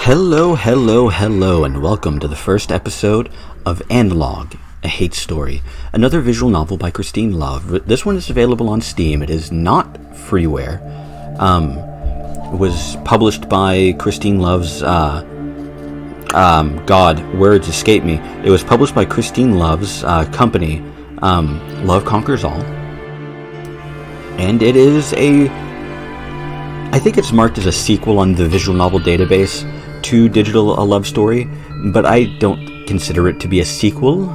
Hello, and welcome to the first episode of Analogue, a hate story, another visual novel by Christine Love. This one is available on Steam. It is not freeware. It was published by Christine Love's, words escape me. It was published by Christine Love's company, Love Conquers All. And it is I think it's marked as a sequel on the visual novel database to Digital A Love Story, but I don't consider it to be a sequel,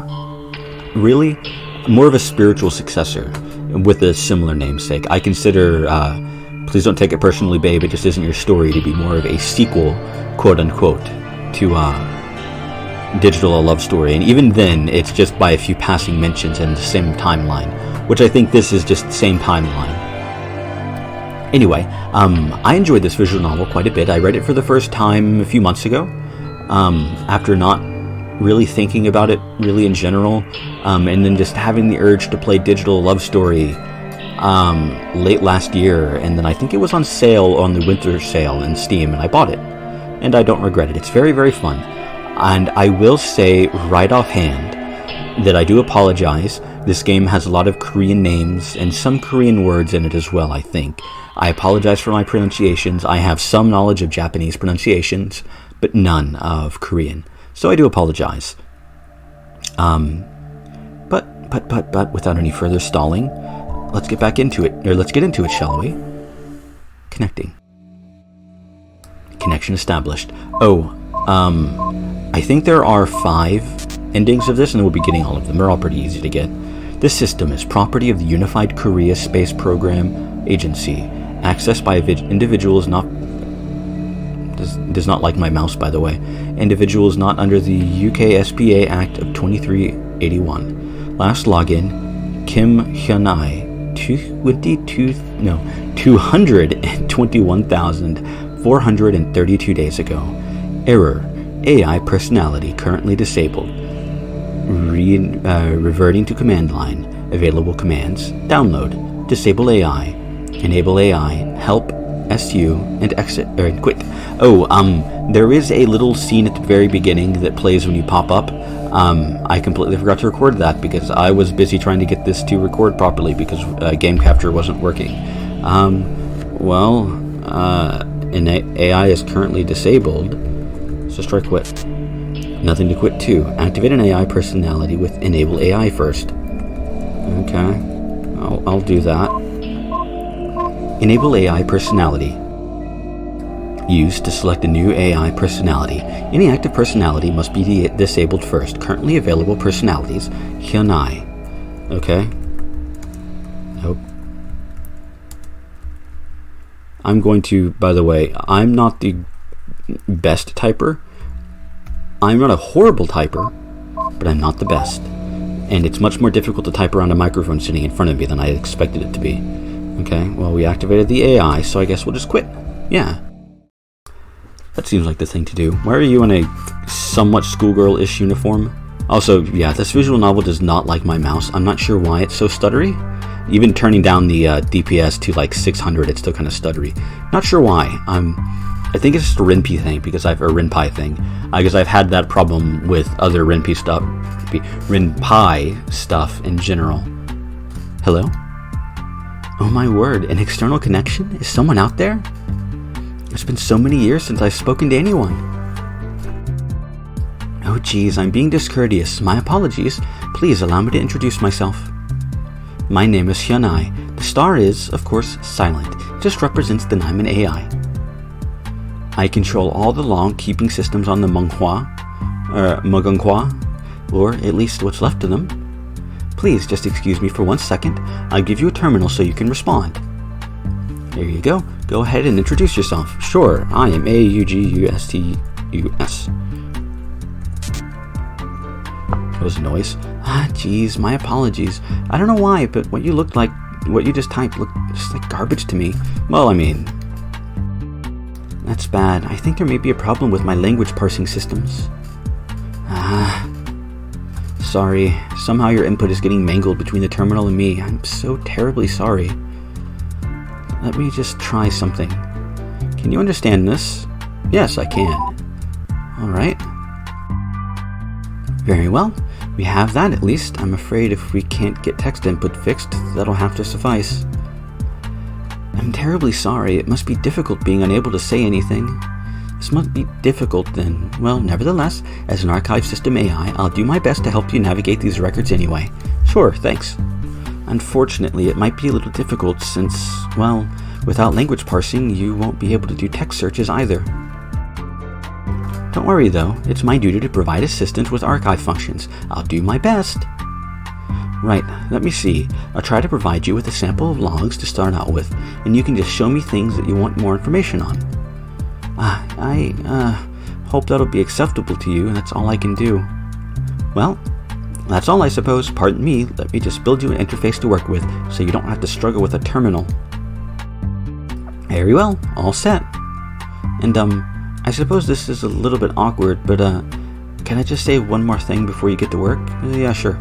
really. More of a spiritual successor with a similar namesake. I consider, please don't take it personally, babe, it just isn't your story, to be more of a sequel, quote-unquote, to Digital A Love Story. And even then, it's just by a few passing mentions in the same timeline, which I think this is just the same timeline. Anyway, I enjoyed this visual novel quite a bit. I read it for the first time a few months ago, after not really thinking about it really in general, and then just having the urge to play Digital Love Story late last year, and then I think it was on sale, on the winter sale in Steam, and I bought it, and I don't regret it. It's very, very fun, and I will say right offhand that I do apologize. This game has a lot of Korean names and some Korean words in it as well, I think. I apologize for my pronunciations. I have some knowledge of Japanese pronunciations, but none of Korean. So I do apologize. But without any further stalling, let's get back into it. Or let's get into it, shall we? Connecting. Connection established. I think there are 5 endings of this, and we'll be getting all of them. They're all pretty easy to get. This system is property of the Unified Korea Space Program Agency. Accessed by individuals does not like my mouse, by the way. Individuals not under the UK SPA Act of 2381. Last login, Kim Hyun-ai, 221,432 days ago. Error, AI personality currently disabled. Reverting to command line. Available commands. Download. Disable AI. Enable AI. Help. SU. And exit. Or quit. There is a little scene at the very beginning that plays when you pop up. I completely forgot to record that because I was busy trying to get this to record properly because game capture wasn't working. AI is currently disabled. So try quit. Nothing to quit to. Activate an AI personality with enable AI first. Okay. I'll do that. Enable AI personality. Used to select a new AI personality. Any active personality must be disabled first. Currently available personalities. Hyun-ai. Okay. Nope. I'm going to, by the way, I'm not the best typer. I'm not a horrible typer, but I'm not the best. And it's much more difficult to type around a microphone sitting in front of me than I expected it to be. Okay, well, we activated the AI, so I guess we'll just quit. Yeah. That seems like the thing to do. Why are you in a somewhat schoolgirl-ish uniform? Also, yeah, this visual novel does not like my mouse. I'm not sure why it's so stuttery. Even turning down the DPS to like 600, it's still kind of stuttery. Not sure why. I think it's just a Renpi thing because I've had that problem with other Renpi stuff in general. Hello? Oh my word, an external connection? Is someone out there? It's been so many years since I've spoken to anyone. Oh geez, I'm being discourteous. My apologies. Please allow me to introduce myself. My name is Hyun-ai. The star is, of course, silent. It just represents that I'm an AI. I control all the log-keeping systems on the Mugunghwa, or at least what's left of them. Please just excuse me for 1 second. I'll give you a terminal so you can respond. There you go. Go ahead and introduce yourself. Sure, I am Augustus. That was a noise. Geez, my apologies. I don't know why, but what you just typed looked just like garbage to me. Well, I mean, that's bad. I think there may be a problem with my language parsing systems. Sorry. Somehow your input is getting mangled between the terminal and me. I'm so terribly sorry. Let me just try something. Can you understand this? Yes, I can. Alright. Very well. We have that at least. I'm afraid if we can't get text input fixed, that'll have to suffice. I'm terribly sorry. It must be difficult being unable to say anything. This must be difficult then. Well, nevertheless, as an archive system AI, I'll do my best to help you navigate these records anyway. Sure, thanks. Unfortunately, it might be a little difficult since, well, without language parsing, you won't be able to do text searches either. Don't worry though, it's my duty to provide assistance with archive functions. I'll do my best. Right, let me see. I'll try to provide you with a sample of logs to start out with, and you can just show me things that you want more information on. I hope that'll be acceptable to you, and that's all I can do. Well, that's all I suppose. Pardon me, let me just build you an interface to work with, so you don't have to struggle with a terminal. Very well, all set. And I suppose this is a little bit awkward, but can I just say one more thing before you get to work? Yeah, sure.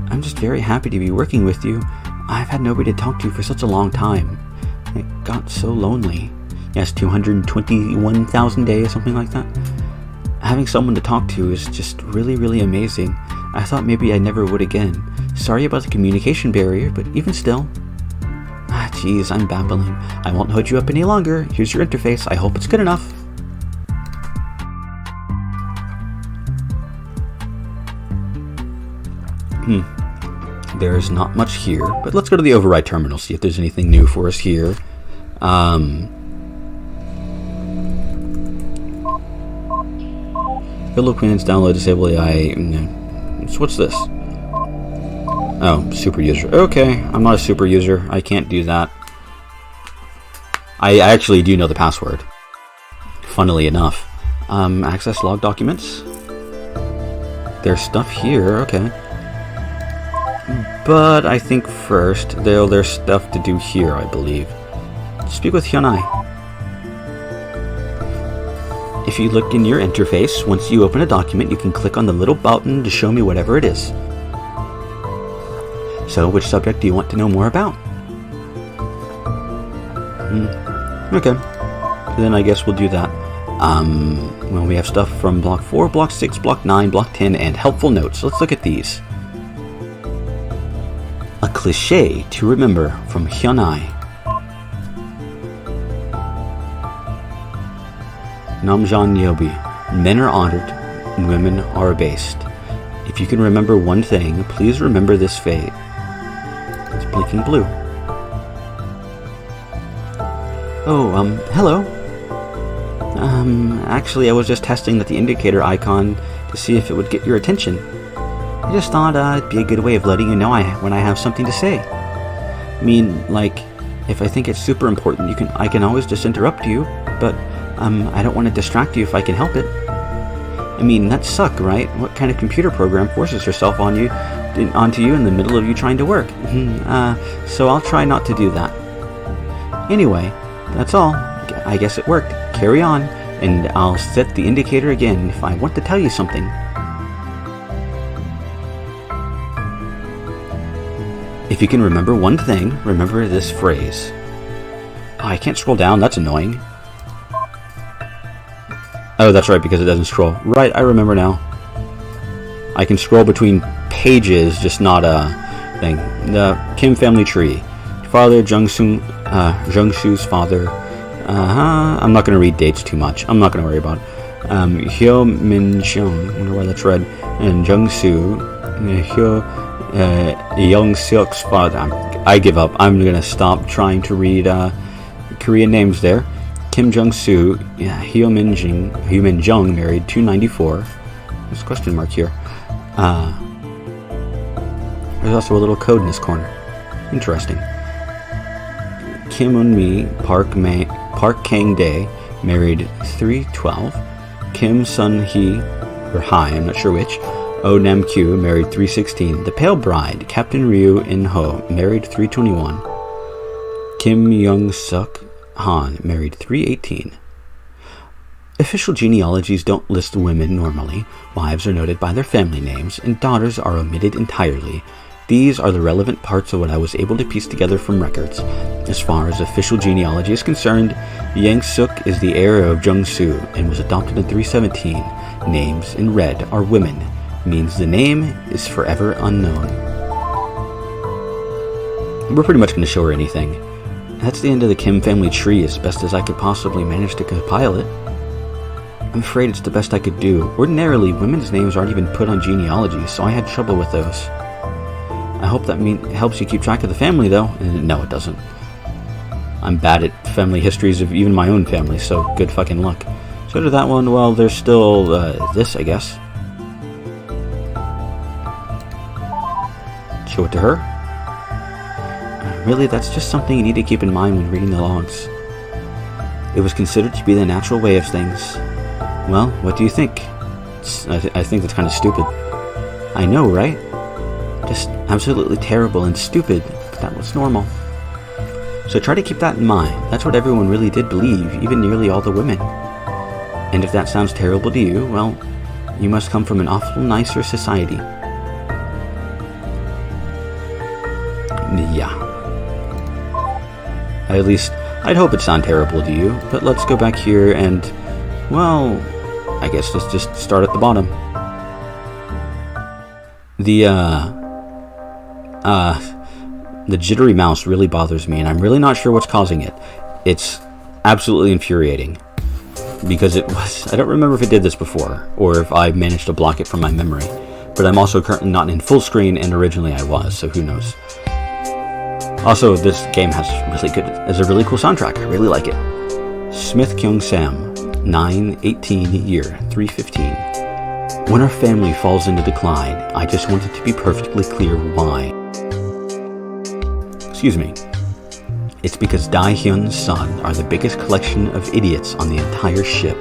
I'm just very happy to be working with you. I've had nobody to talk to for such a long time. It got so lonely. Yes, 221,000 days, something like that. Having someone to talk to is just really, really amazing. I thought maybe I never would again. Sorry about the communication barrier, but even still. Geez, I'm babbling. I won't hold you up any longer. Here's your interface. I hope it's good enough. There's not much here, but let's go to the override terminal, see if there's anything new for us here. Philippines download disable AI. So what's this? Oh, super user. Okay, I'm not a super user. I can't do that. I actually do know the password. Funnily enough. Access log documents. There's stuff here, okay. But I think first, there's stuff to do here, I believe. Speak with Hyunai. If you look in your interface, once you open a document, you can click on the little button to show me whatever it is. So, which subject do you want to know more about? Okay. Then I guess we'll do that. Well, we have stuff from Block 4, Block 6, Block 9, Block 10, and helpful notes. Let's look at these. A cliché to remember from Hyunai. Namjan Yobi. Men are honored, and women are abased. If you can remember one thing, please remember this fate. It's blinking blue. Oh, hello. Actually, I was just testing the indicator icon to see if it would get your attention. I just thought it'd be a good way of letting you know when I have something to say. I mean, like, if I think it's super important, I can always just interrupt you, but I don't want to distract you if I can help it. I mean, that sucks, right? What kind of computer program forces herself onto you in the middle of you trying to work? So I'll try not to do that. Anyway, that's all. I guess it worked. Carry on, and I'll set the indicator again if I want to tell you something. If you can remember one thing, remember this phrase. Oh, I can't scroll down, that's annoying. Oh, that's right, because it doesn't scroll. Right, I remember now. I can scroll between pages, just not a thing. The Kim family tree. Father, Jungsu's father. I'm not going to read dates too much. I'm not going to worry about it. Hyo Min Jeong, I wonder why that's red. And Jungsu, Young-seok's father. I give up. I'm going to stop trying to read Korean names there. Kim Jung-soo, Hyo Min Jung married 294. There's a question mark here. There's also a little code in this corner. Interesting. Kim Un-mi, Park Kang-dae, married 312. Kim Sun-hee, or Hai, I'm not sure which. Oh Nam-kyu, married 316. The Pale Bride, Captain Ryu In-ho, married 321. Kim Young-suk Han, married 318. Official genealogies don't list women normally. Wives are noted by their family names, and daughters are omitted entirely. These are the relevant parts of what I was able to piece together from records. As far as official genealogy is concerned, Yang Suk is the heir of Jung Su and was adopted in 317. Names in red are women, means the name is forever unknown. We're pretty much going to show her anything. That's the end of the Kim family tree as best as I could possibly manage to compile it. I'm afraid it's the best I could do. Ordinarily, women's names aren't even put on genealogy, so I had trouble with those. I hope that helps you keep track of the family, though. No, it doesn't. I'm bad at family histories of even my own family, so good fucking luck. So to that one, well, there's still this, I guess. Show it to her. Really, that's just something you need to keep in mind when reading the logs. It was considered to be the natural way of things. Well, what do you think? I think that's kind of stupid. I know, right? Just absolutely terrible and stupid, but that was normal. So try to keep that in mind. That's what everyone really did believe, even nearly all the women. And if that sounds terrible to you, well, you must come from an awful nicer society. Yeah. At least, I'd hope it sounded terrible to you, but let's go back here and, well, I guess let's just start at the bottom. The jittery mouse really bothers me, and I'm really not sure what's causing it. It's absolutely infuriating. Because it was, I don't remember if it did this before, or if I managed to block it from my memory. But I'm also currently not in full screen, and originally I was, so who knows. Also, this game has a really cool soundtrack. I really like it. Smith Kyung Sam, 9/18 year, 315. When our family falls into decline, I just want it to be perfectly clear why. Excuse me. It's because Dae-hyun's son are the biggest collection of idiots on the entire ship.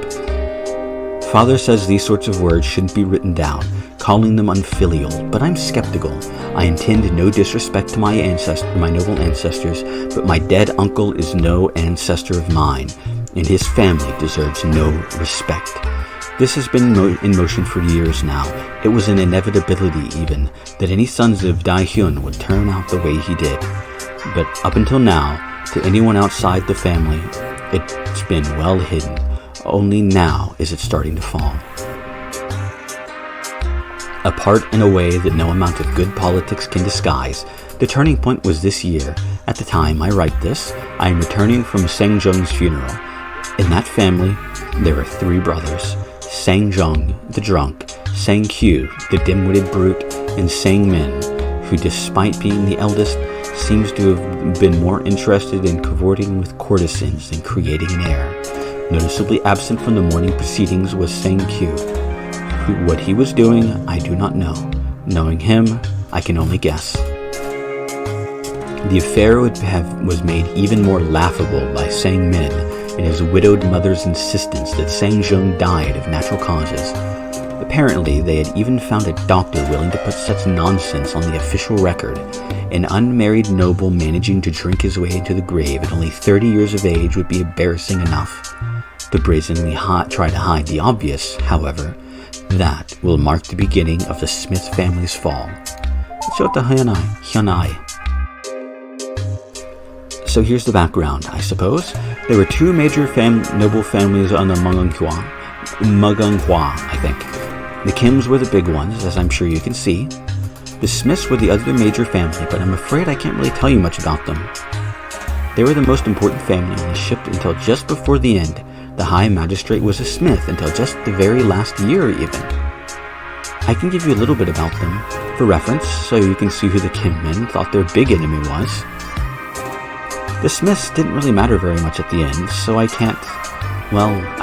Father says these sorts of words shouldn't be written down, calling them unfilial, but I'm skeptical. I intend no disrespect to my noble ancestors, but my dead uncle is no ancestor of mine, and his family deserves no respect. This has been in motion for years now. It was an inevitability, even, that any sons of Dae-hyun would turn out the way he did. But up until now, to anyone outside the family, it's been well hidden. Only now is it starting to fall. Apart in a way that no amount of good politics can disguise, the turning point was this year. At the time I write this, I am returning from Sang-jung's funeral. In that family, there are 3 brothers. Sang-jung, the drunk, Sang-kyu, the dim-witted brute, and Sang-min, who despite being the eldest, seems to have been more interested in cavorting with courtesans than creating an heir. Noticeably absent from the morning proceedings was Sang-kyu. What he was doing, I do not know. Knowing him, I can only guess. The affair was made even more laughable by Sang-min and his widowed mother's insistence that Sang-jung died of natural causes. Apparently, they had even found a doctor willing to put such nonsense on the official record. An unmarried noble managing to drink his way into the grave at only 30 years of age would be embarrassing enough. To brazenly try to hide the obvious, however, that will mark the beginning of the Smith family's fall. So here's the background, I suppose. There were 2 major noble families on the Mugunghwa, I think. The Kims were the big ones, as I'm sure you can see. The Smiths were the other major family, but I'm afraid I can't really tell you much about them. They were the most important family on the ship until just before the end. The High Magistrate was a Smith until just the very last year, even. I can give you a little bit about them, for reference, so you can see who the Kim men thought their big enemy was. The Smiths didn't really matter very much at the end, so I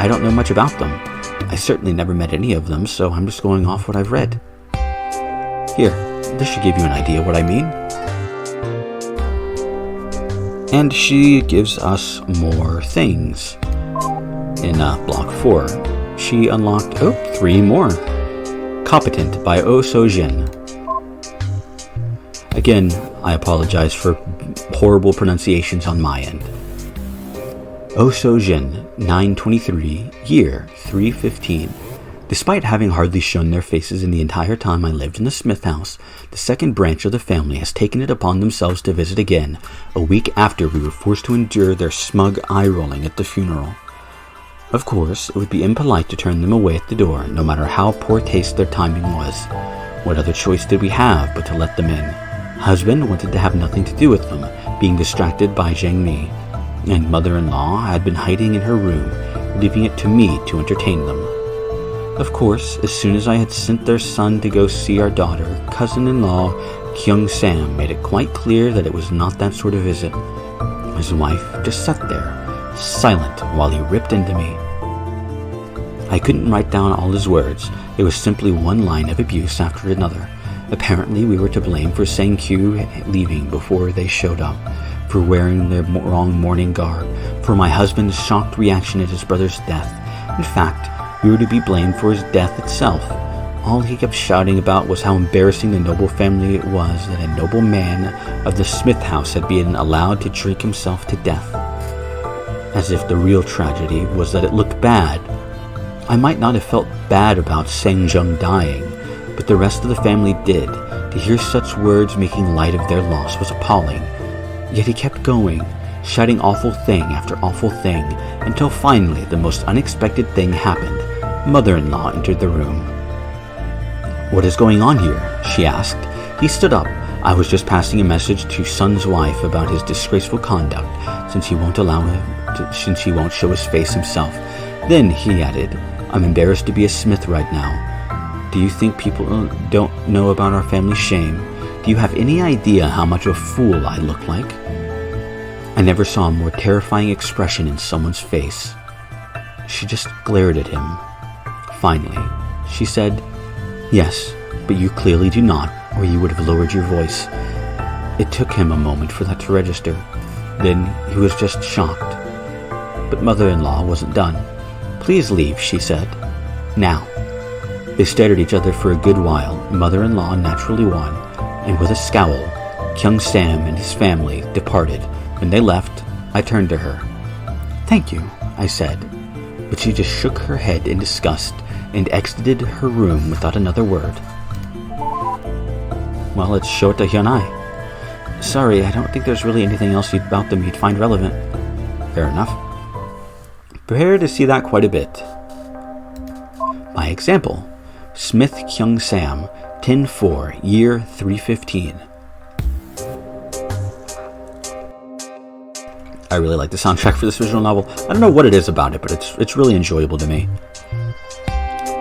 don't know much about them. I certainly never met any of them, so I'm just going off what I've read. Here, this should give you an idea what I mean. And she gives us more things. In block 4, she unlocked, 3 more. Competent by Oh So-jin. Again, I apologize for horrible pronunciations on my end. Oh So-jin, 9/23, year 315. Despite having hardly shown their faces in the entire time I lived in the Smith house, the second branch of the family has taken it upon themselves to visit again, a week after we were forced to endure their smug eye-rolling at the funeral. Of course, it would be impolite to turn them away at the door, no matter how poor taste their timing was. What other choice did we have but to let them in? Husband wanted to have nothing to do with them, being distracted by Zhang Mi, and mother-in-law had been hiding in her room, leaving it to me to entertain them. Of course, as soon as I had sent their son to go see our daughter, cousin-in-law Kyung Sam made it quite clear that it was not that sort of visit. His wife just sat there, silent, while he ripped into me. I couldn't write down all his words. It was simply one line of abuse after another. Apparently, we were to blame for Sang Q leaving before they showed up, for wearing their wrong mourning garb, for my husband's shocked reaction at his brother's death. In fact, we were to be blamed for his death itself. All he kept shouting about was how embarrassing the noble family it was that a noble man of the Smith house had been allowed to drink himself to death. As if the real tragedy was that it looked bad. I might not have felt bad about Seng Zheng dying, but the rest of the family did. To hear such words making light of their loss was appalling. Yet he kept going, shouting awful thing after awful thing, until finally the most unexpected thing happened. Mother-in-law entered the room. "What is going on here?" she asked. He stood up. "I was just passing a message to son's wife about his disgraceful conduct, since he won't show his face himself." Then he added, "I'm embarrassed to be a Smith right now. Do you think people don't know about our family's shame? Do you have any idea how much of a fool I look like?" I never saw a more terrifying expression in someone's face. She just glared at him. Finally, she said, "Yes, but you clearly do not, or you would have lowered your voice." It took him a moment for that to register. Then he was just shocked. But mother-in-law wasn't done. "Please leave," she said. "Now." They stared at each other for a good while. Mother-in-law naturally won, and with a scowl, Kyung Sam and his family departed. When they left, I turned to her. "Thank you," I said, but she just shook her head in disgust and exited her room without another word. "Well, let's show it to Hyunai." "Sorry, I don't think there's really anything else about them you'd find relevant." "Fair enough." Prepare to see that quite a bit. By example, Smith Kyung Sam, 10-4, year 315. I really like the soundtrack for this visual novel. I don't know what it is about it, but it's really enjoyable to me.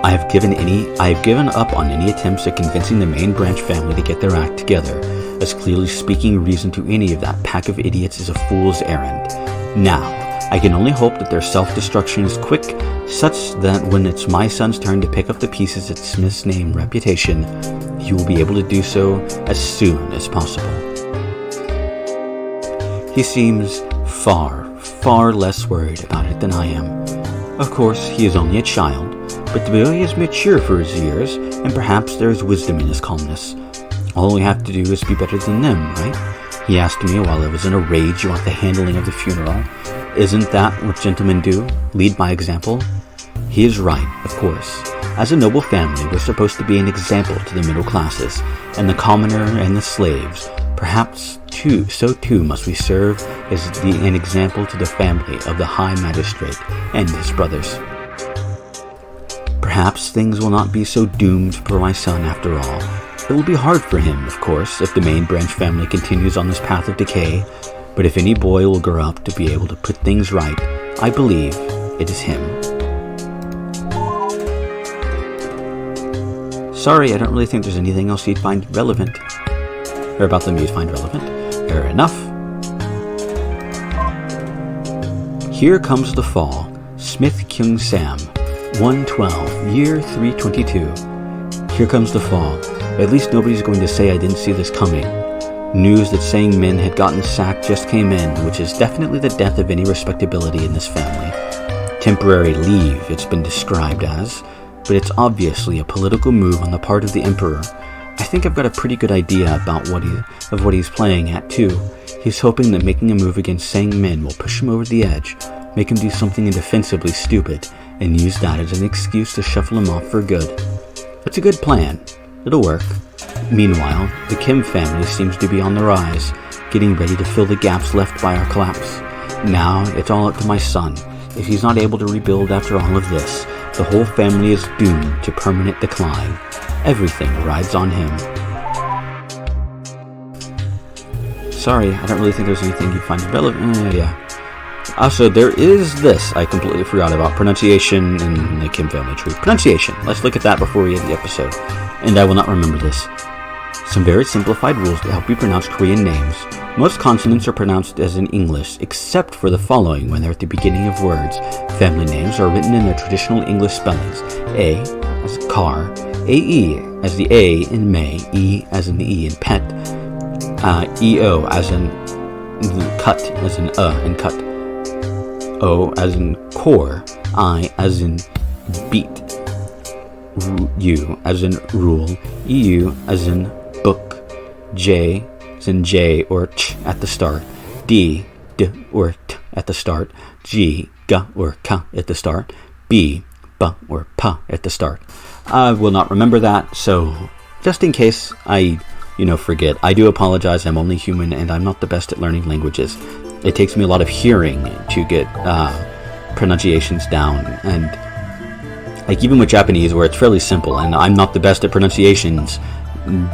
I have given up on any attempts at convincing the main branch family to get their act together, as clearly speaking reason to any of that pack of idiots is a fool's errand. Now, I can only hope that their self-destruction is quick, such that when it's my son's turn to pick up the pieces at Smith's name reputation, he will be able to do so as soon as possible. He seems far less worried about it than I am. Of course, he is only a child, but the boy is mature for his years, and perhaps there is wisdom in his calmness. All we have to do is be better than them, right? He asked me while I was in a rage about the handling of the funeral. Isn't that what gentlemen do? Lead by example? He is right, of course. As a noble family, we're supposed to be an example to the middle classes, and the commoner and the slaves. Perhaps, so too must we serve as an example to the family of the High Magistrate and his brothers. Perhaps things will not be so doomed for my son after all. It will be hard for him, of course, if the main branch family continues on this path of decay, but if any boy will grow up to be able to put things right, I believe it is him. Sorry, I don't really think there's anything else you'd find relevant. Or about them you'd find relevant. Fair enough. Here Comes the Fall, Smith Kyung Sam, 112, year 322. Here comes the fall. At least nobody's going to say I didn't see this coming. News that Sang Min had gotten sacked just came in, which is definitely the death of any respectability in this family. Temporary leave, it's been described as, but it's obviously a political move on the part of the emperor. I think I've got a pretty good idea about what he's playing at too. He's hoping that making a move against Sang Min will push him over the edge, make him do something indefensibly stupid, and use that as an excuse to shuffle him off for good. It's a good plan. It'll work. Meanwhile, the Kim family seems to be on the rise, getting ready to fill the gaps left by our collapse. Now, it's all up to my son. If he's not able to rebuild after all of this, the whole family is doomed to permanent decline. Everything rides on him. Sorry, I don't really think there's anything you'd find relevant. Yeah. Also, there is this I completely forgot about. Pronunciation in the Kim family tree. Pronunciation. Let's look at that before we end the episode. And I will not remember this. Some very simplified rules to help you pronounce Korean names. Most consonants are pronounced as in English, except for the following when they're at the beginning of words. Family names are written in their traditional English spellings. A as car, A-E as the A in May, E as in the E in pet, E-O as in cut, as in in cut, O as in core, I as in beat, U as in rule, EU as in book, J as in J or ch at the start, D or t at the start, G or k at the start, B or p at the start. I will not remember that, so just in case I forget, I do apologize. I'm only human and I'm not the best at learning languages. It takes me a lot of hearing to get pronunciations down, and like even with Japanese where it's fairly simple and I'm not the best at pronunciations, I'm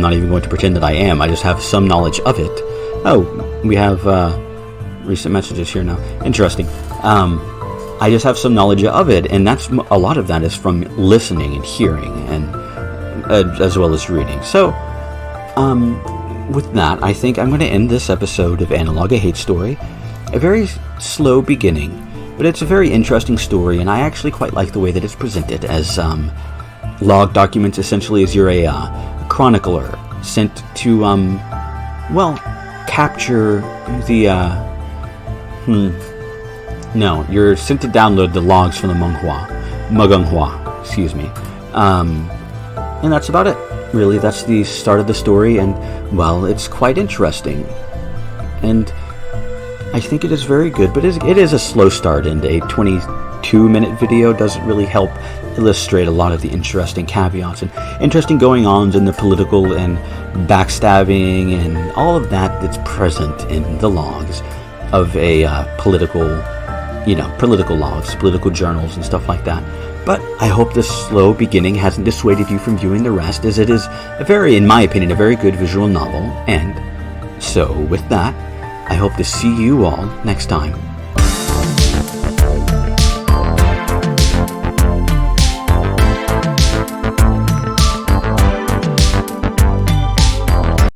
not even going to pretend that I am. I just have some knowledge of it. Oh, we have recent messages here now. Interesting. I just have some knowledge of it, and a lot of that is from listening and hearing, and as well as reading. So, with that, I think I'm going to end this episode of Analogue, a hate story. A very slow beginning, but it's a very interesting story, and I actually quite like the way that it's presented as log documents, essentially, as you're a chronicler sent to, capture the, No, you're sent to download the logs from the Mugunghwa, excuse me. And that's about it. Really, that's the start of the story, and, well, it's quite interesting. And I think it is very good, but it is a slow start, and a 22-minute video doesn't really help illustrate a lot of the interesting caveats and interesting going-ons in the political and backstabbing and all of that that's present in the logs of a political logs, political journals and stuff like that. But I hope this slow beginning hasn't dissuaded you from viewing the rest, as it is in my opinion, a very good visual novel. And so with that, I hope to see you all next time.